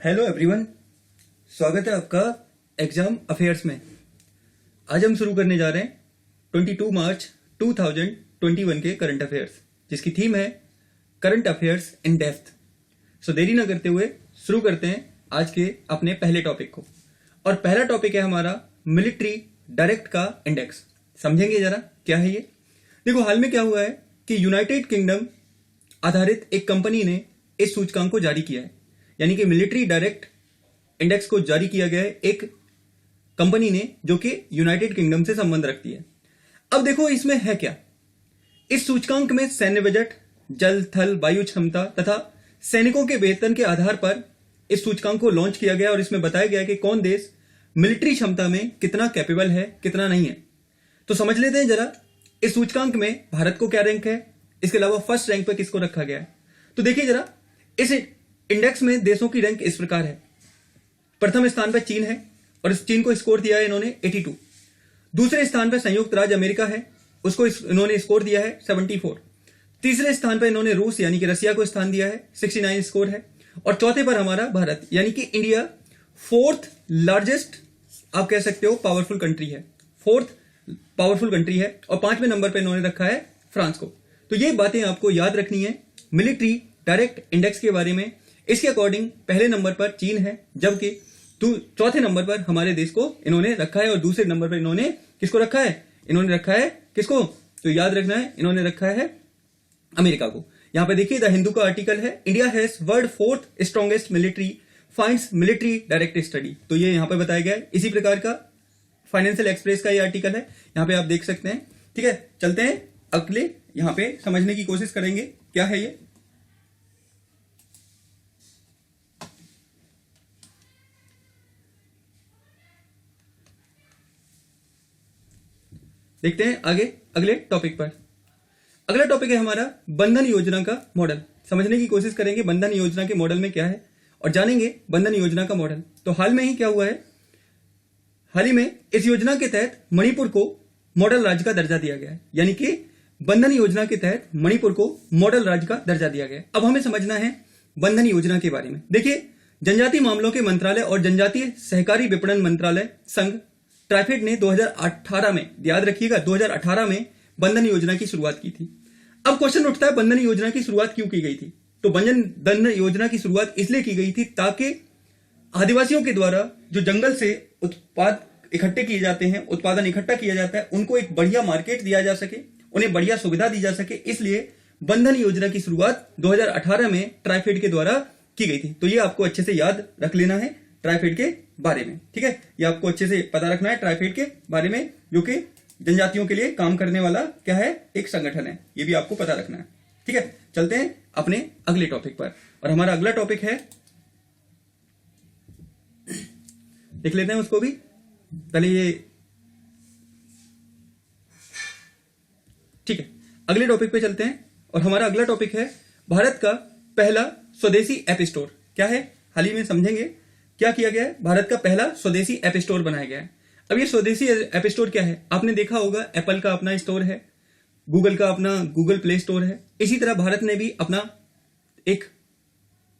Hello everyone, स्वागत है आपका एग्जाम अफेयर्स में। आज हम शुरू करने जा रहे हैं 22 मार्च 2021 के करंट अफेयर्स, जिसकी थीम है करंट अफेयर्स इन डेप्थ। सो देरी ना करते हुए शुरू करते हैं आज के अपने पहले टॉपिक को। और पहला टॉपिक है हमारा मिलिट्री डायरेक्ट का इंडेक्स। समझेंगे जरा क्या है ये। देखो, हाल में क्या हुआ है कि यूनाइटेड किंगडम आधारित एक कंपनी ने इस सूचकांक को जारी किया है, यानी कि मिलिट्री डायरेक्ट इंडेक्स को जारी किया गया है एक कंपनी ने जो कि यूनाइटेड किंगडम से संबंध रखती है। अब देखो इसमें है क्या। इस सूचकांक में सैन्य बजट, जल थल वायु क्षमता तथा सैनिकों के वेतन के आधार पर इस सूचकांक को लॉन्च किया गया और इसमें बताया गया कि कौन देश मिलिट्री क्षमता में कितना कैपेबल है, कितना नहीं है। तो समझ लेते हैं जरा इस सूचकांक में भारत को क्या रैंक है, इसके अलावा फर्स्ट रैंक पर किसको रखा गया है। तो देखिए जरा, इस इंडेक्स में देशों की रैंक इस प्रकार है। प्रथम स्थान पर चीन है और इस चीन को स्कोर दिया है इन्होंने 82। दूसरे स्थान पर संयुक्त राज्य अमेरिका है, उसको इन्होंने स्कोर दिया है 74। तीसरे स्थान पर इन्होंने रूस यानी कि रसिया को स्थान दिया है, 69 स्कोर है। और चौथे पर हमारा भारत यानी कि इंडिया फोर्थ लार्जेस्ट आप कह सकते हो पावरफुल कंट्री है, फोर्थ पावरफुल कंट्री है। और 5वें नंबर पर इन्होंने रखा है फ्रांस को। तो ये बातें आपको याद रखनी है मिलिट्री डायरेक्ट इंडेक्स के बारे में। इसके अकॉर्डिंग पहले नंबर पर चीन है, जबकि चौथे नंबर पर हमारे देश को इन्होंने रखा है और दूसरे नंबर पर इन्होंने किसको रखा है, इन्होंने रखा है किसको, तो याद रखना है इन्होंने रखा है अमेरिका को। यहां पे देखिए द हिंदू का आर्टिकल है, India has world fourth strongest military finds military direct study. तो ये यहां पे बताया गया है। इसी प्रकार का फाइनेंशियल एक्सप्रेस का ये आर्टिकल है, यहां पे आप देख सकते हैं। ठीक है, चलते हैं अगले, यहां पे समझने की कोशिश करेंगे क्या है ये। देखते हैं आगे अगले टॉपिक पर। अगला टॉपिक है हमारा बंधन योजना का मॉडल। समझने की कोशिश करेंगे बंधन योजना के मॉडल में क्या है और जानेंगे बंधन योजना का मॉडल। तो हाल में ही क्या हुआ है, हाल ही में इस योजना के तहत मणिपुर को मॉडल राज्य का दर्जा दिया गया है, यानी कि बंधन योजना के तहत मणिपुर को मॉडल राज्य का दर्जा दिया गया है। अब हमें समझना है बंधन योजना के बारे में। देखिए, जनजातीय मामलों के मंत्रालय और जनजातीय सहकारी विपणन मंत्रालय संघ ट्राइफेड ने 2018 में, याद रखिएगा 2018 में बंधन योजना की शुरुआत की थी। अब क्वेश्चन उठता है बंधन योजना की शुरुआत क्यों की गई थी। तो बंधन योजना की शुरुआत इसलिए की गई थी ताकि आदिवासियों के द्वारा जो जंगल से उत्पाद इकट्ठे किए जाते हैं, उत्पादन इकट्ठा किया जाता है, उनको एक बढ़िया मार्केट दिया जा सके, उन्हें बढ़िया सुविधा दी जा सके। इसलिए बंधन योजना की शुरुआत 2018 में ट्राइफेड के द्वारा की गई थी। तो ये आपको अच्छे से याद रख लेना है ट्राइफेड के बारे में। ठीक है, ये आपको अच्छे से पता रखना है ट्राइफेड के बारे में, जो कि जनजातियों के लिए काम करने वाला क्या है, एक संगठन है। ये भी आपको पता रखना है। ठीक है, चलते हैं अपने अगले टॉपिक पर। और हमारा अगला टॉपिक है, देख लेते हैं उसको भी पहले ये। ठीक है, अगले टॉपिक पे चलते हैं और हमारा अगला टॉपिक है भारत का पहला स्वदेशी ऐप स्टोर। क्या है, हाल ही में समझेंगे क्या किया गया है। भारत का पहला स्वदेशी ऐप स्टोर बनाया गया है। अब ये स्वदेशी ऐप स्टोर क्या है, आपने देखा होगा एप्पल का अपना स्टोर है, गूगल का अपना गूगल प्ले स्टोर है। इसी तरह भारत ने भी अपना एक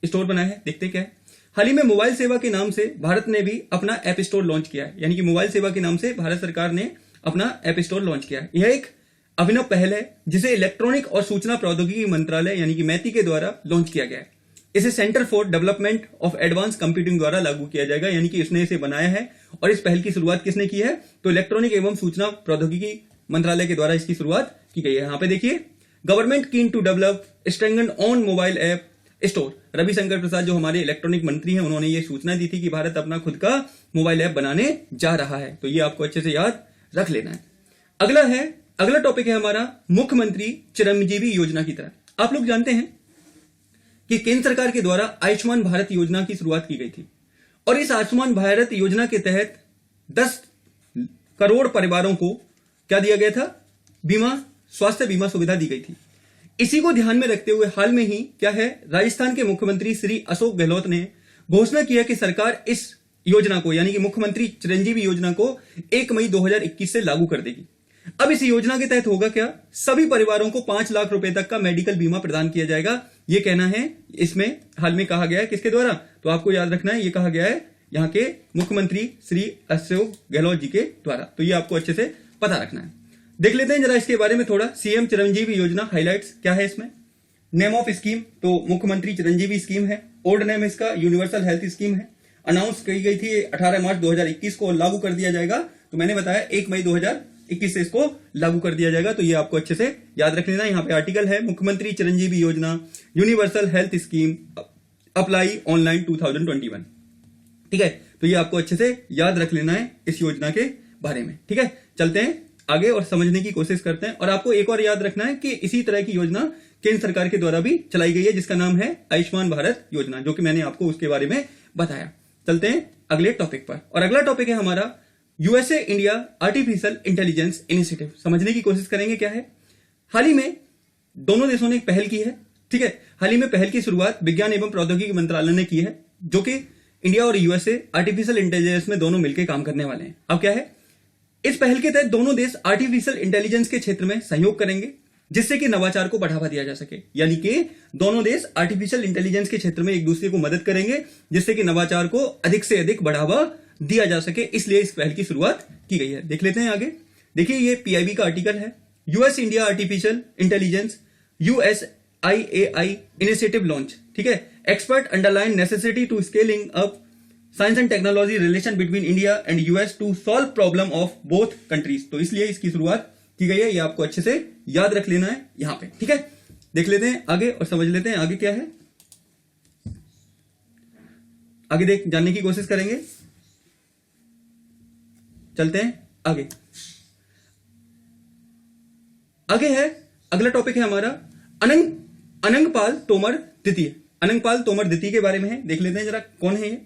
स्टोर बनाया है। देखते क्या है, हाल ही में मोबाइल सेवा के नाम से भारत ने भी अपना ऐप स्टोर लॉन्च किया है, यानी कि मोबाइल सेवा के नाम से भारत सरकार ने अपना ऐप स्टोर लॉन्च किया है। यह एक अभिनव पहल है जिसे इलेक्ट्रॉनिक और सूचना प्रौद्योगिकी मंत्रालय यानी कि मैती के द्वारा लॉन्च किया गया है। इसे centre for development of advance computing द्वारा लागू किया जाएगा, यानी कि उसने इसे बनाया है। और इस पहल की शुरुआत किसने की है, तो इलेक्ट्रॉनिक एवं सूचना प्रौद्योगिकी मंत्रालय के द्वारा इसकी शुरुआत की गई है। यहां पे देखिए, government keen to develop strengthen on mobile app store. Ravishankar Prasad जो हमारे इलेक्ट्रॉनिक मंत्री हैं, उन्होंने ये सूचना दी थी कि भारत अपना खुद का मोबाइल ऐप बनाने जा रहा है। तो ये आपको अच्छे से याद रख लेना है। अगला टॉपिक है हमारा मुख्यमंत्री चिरंजीवी योजना की तरह। आप लोग जानते हैं कि केंद्र सरकार के द्वारा आयुष्मान भारत योजना की शुरुआत की गई थी और इस आयुष्मान भारत योजना के तहत 10 करोड़ परिवारों को क्या दिया गया था, बीमा, स्वास्थ्य बीमा सुविधा दी गई थी। इसी को ध्यान में रखते हुए हाल में ही क्या है, राजस्थान के मुख्यमंत्री श्री अशोक गहलोत ने घोषणा किया कि सरकार इस योजना को यानी कि मुख्यमंत्री चिरंजीवी योजना को 1 मई 2021 से लागू कर देगी। अब इस योजना के तहत होगा क्या, सभी परिवारों को 5 लाख रुपए तक का मेडिकल बीमा प्रदान किया जाएगा, ये कहना है इसमें हाल में कहा गया है किसके द्वारा, तो आपको याद रखना है ये कहा गया है यहाँ के मुख्यमंत्री श्री अशोक गहलोत जी के द्वारा। तो ये आपको अच्छे से पता रखना है। देख लेते हैं जरा इसके बारे में थोड़ा। सीएम चिरंजीवी योजना हाइलाइट्स क्या है इसमें। नेम ऑफ स्कीम तो मुख्यमंत्री चिरंजीवी स्कीम है। ओल्ड नेम इसका यूनिवर्सल हेल्थ स्कीम है। अनाउंस की गई थी 18 मार्च 2021 को, लागू कर दिया जाएगा। तो मैंने बताया 1 मई 2021 से इसको लागू कर दिया जाएगा। तो ये आपको अच्छे से याद रख लेना। यहाँ पे आर्टिकल है मुख्यमंत्री चिरंजीवी योजना universal health scheme apply online 2021। ठीक है, तो ये आपको अच्छे से याद रख लेना है इस योजना के बारे में। ठीक है, चलते हैं आगे और समझने की कोशिश करते हैं। और आपको एक और याद रखना है कि इसी तरह की योजना केंद्र सरकार के द्वारा भी चलाई गई है, जिसका नाम है आयुष्मान भारत योजना, जो कि मैंने आपको उसके बारे में बताया। चलते हैं अगले टॉपिक पर। और अगला टॉपिक है हमारा USA India artificial intelligence initiative. समझने की कोशिश करेंगे क्या है। हाल ही में दोनों देशों ने एक पहल की है। ठीक है, हाल ही में पहल की शुरुआत विज्ञान एवं प्रौद्योगिकी मंत्रालय ने की है, जो कि इंडिया और यूएसए आर्टिफिशियल इंटेलिजेंस में दोनों मिलकर काम करने वाले हैं। अब क्या है, इस पहल के तहत दोनों देश आर्टिफिशियल इंटेलिजेंस के क्षेत्र में सहयोग करेंगे, जिससे कि नवाचार को बढ़ावा दिया जा सके। यानी कि दोनों देश आर्टिफिशियल इंटेलिजेंस के क्षेत्र में एक दूसरे को मदद करेंगे, जिससे कि नवाचार को अधिक से अधिक बढ़ावा दिया जा सके। इसलिए इस पहल की शुरुआत की गई है। देख लेते हैं आगे। देखिए, ये पीआईबी का आर्टिकल है। US India artificial intelligence USIAI initiative launch. ठीक है, expert underline necessity to scaling up science and technology relation between India and US to solve problem of both countries. तो इसलिए इसकी शुरुआत की गई है। ये आपको अच्छे से याद रख लेना है यहां पे। ठीक है, देख लेते हैं आगे और समझ लेते हैं आगे क्या है। आगे देख जानने की कोशिश करेंगे। चलते हैं आगे। आगे है अगला टॉपिक है हमारा अनंगपाल तोमर द्वितीय। अनंगपाल तोमर द्वितीय के बारे में है। देख लेते हैं जरा कौन है ये।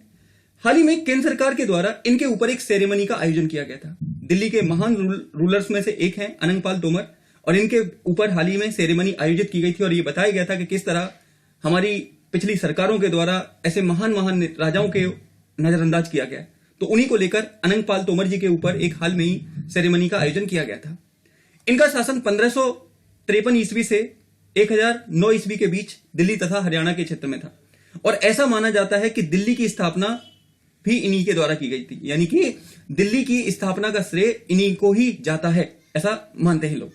हाल ही में केंद्र सरकार के द्वारा इनके ऊपर एक सेरेमनी का आयोजन किया गया था। दिल्ली के महान रूलर्स में से एक हैं अनंगपाल तोमर, और इनके ऊपर हाल ही में सेरेमनी आयोजित की गई थी। और ये बताया गया था कि किस तरह हमारी पिछली सरकारों के द्वारा ऐसे महान महान राजाओं के नजरअंदाज किया गया। तो उन्हीं को लेकर अनंगपाल तोमर जी के ऊपर एक हाल में ही सेरेमनी का आयोजन किया गया था। इनका शासन 1553 ईस्वी से 1009 ईस्वी के बीच दिल्ली तथा हरियाणा के क्षेत्र में था। और ऐसा माना जाता है कि दिल्ली की स्थापना भी इन्हीं के द्वारा की गई थी। यानी कि दिल्ली की स्थापना का श्रेय इन्हीं को ही जाता है, ऐसा मानते हैं लोग।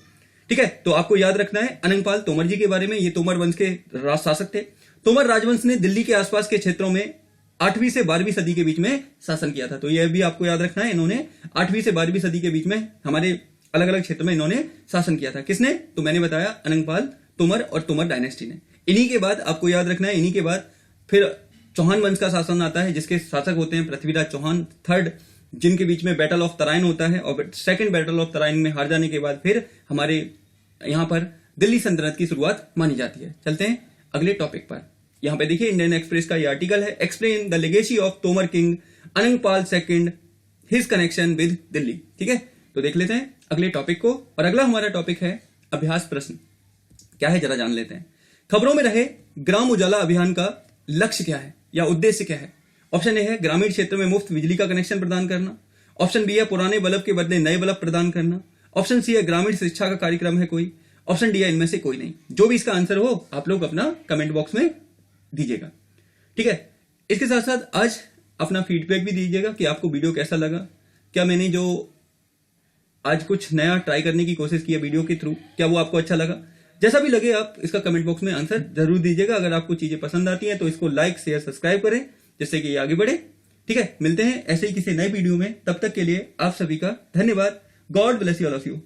ठीक है, तो आपको याद रखना है अनंगपाल तोमर जी के बारे में। ये तोमर वंश के शासक थे। तोमर राजवंश ने दिल्ली के आसपास के क्षेत्रों में 8वीं से 12वीं सदी के बीच में शासन किया था। तो यह भी आपको याद रखना है, इन्होंने 8वीं से 12वीं सदी के बीच में हमारे अलग अलग क्षेत्र में इन्होंने शासन किया था। किसने, तो मैंने बताया अनंगपाल तोमर और तोमर डायनेस्टी ने। इन्हीं के बाद आपको याद रखना है, इन्हीं के बाद फिर चौहान वंश का शासन आता है, जिसके शासक होते हैं पृथ्वीराज चौहान थर्ड, जिनके बीच में बैटल ऑफ तराइन होता है। और सेकंड बैटल ऑफ तराइन में हार जाने के बाद फिर हमारे यहां पर दिल्ली सल्तनत की शुरुआत मानी जाती है। चलते हैं अगले टॉपिक पर। यहां पे देखिए इंडियन एक्सप्रेस का ये आर्टिकल है, explain the legacy of Tomar king Anangpal second, his connection with Delhi. ठीक है, तो देख लेते हैं अगले टॉपिक को। और अगला हमारा टॉपिक है अभ्यास प्रश्न। क्या है जरा जान लेते हैं। खबरों में रहे ग्राम उजाला अभियान का लक्ष्य क्या है या उद्देश्य क्या है। ऑप्शन ए है ग्रामीण क्षेत्र में मुफ्त बिजली का कनेक्शन प्रदान करना। ऑप्शन बी है पुराने बल्ब के बदले नए बल्ब प्रदान करना। ऑप्शन सी है ग्रामीण शिक्षा का कार्यक्रम है कोई। ऑप्शन डी है इनमें से कोई नहीं। जो भी इसका आंसर हो आप लोग अपना कमेंट बॉक्स में दीजिएगा। ठीक है, इसके साथ साथ आज अपना फीडबैक भी दीजिएगा कि आपको वीडियो कैसा लगा। क्या मैंने जो आज कुछ नया ट्राई करने की कोशिश की है वीडियो के थ्रू, क्या वो आपको अच्छा लगा। जैसा भी लगे आप इसका कमेंट बॉक्स में आंसर जरूर दीजिएगा। अगर आपको चीजें पसंद आती हैं तो इसको लाइक शेयर सब्सक्राइब करें, जिससे कि ये आगे बढ़े। ठीक है, मिलते हैं ऐसे ही किसी नए वीडियो में। तब तक के लिए आप सभी का धन्यवाद। God bless you all of you.